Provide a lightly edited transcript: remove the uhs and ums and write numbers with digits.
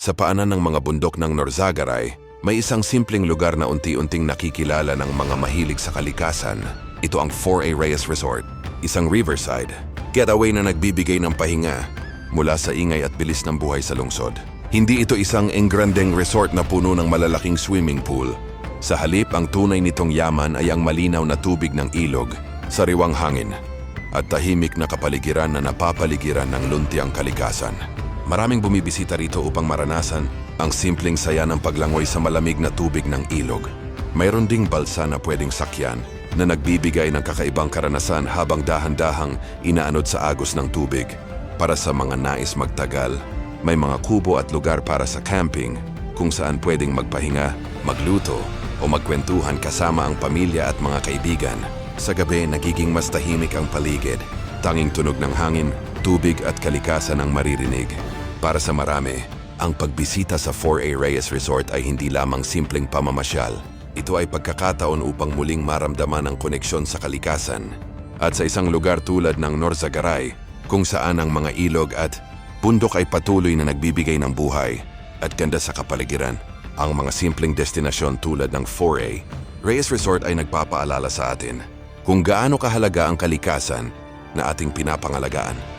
Sa paanan ng mga bundok ng Norzagaray, may isang simpleng lugar na unti-unting nakikilala ng mga mahilig sa kalikasan. Ito ang 4A Reyes Resort, isang riverside getaway na nagbibigay ng pahinga mula sa ingay at bilis ng buhay sa lungsod. Hindi ito isang engrandeng resort na puno ng malalaking swimming pool. Sa halip, ang tunay nitong yaman ay ang malinaw na tubig ng ilog, sariwang hangin, at tahimik na kapaligiran na napapaligiran ng luntiang kalikasan. Maraming bumibisita rito upang maranasan ang simpleng saya ng paglangoy sa malamig na tubig ng ilog. Mayroon ding balsa na pwedeng sakyan na nagbibigay ng kakaibang karanasan habang dahan-dahang inaanod sa agos ng tubig. Para sa mga nais magtagal, may mga kubo at lugar para sa camping kung saan pwedeng magpahinga, magluto o magkwentuhan kasama ang pamilya at mga kaibigan. Sa gabi, nagiging mas tahimik ang paligid. Tanging tunog ng hangin, tubig at kalikasan ang maririnig. Para sa marami, ang pagbisita sa 4A Reyes Resort ay hindi lamang simpleng pamamasyal. Ito ay pagkakataon upang muling maramdaman ang koneksyon sa kalikasan. At sa isang lugar tulad ng Norzagaray, kung saan ang mga ilog at bundok ay patuloy na nagbibigay ng buhay at ganda sa kapaligiran, ang mga simpleng destinasyon tulad ng 4A Reyes Resort ay nagpapaalala sa atin kung gaano kahalaga ang kalikasan na ating pinapangalagaan.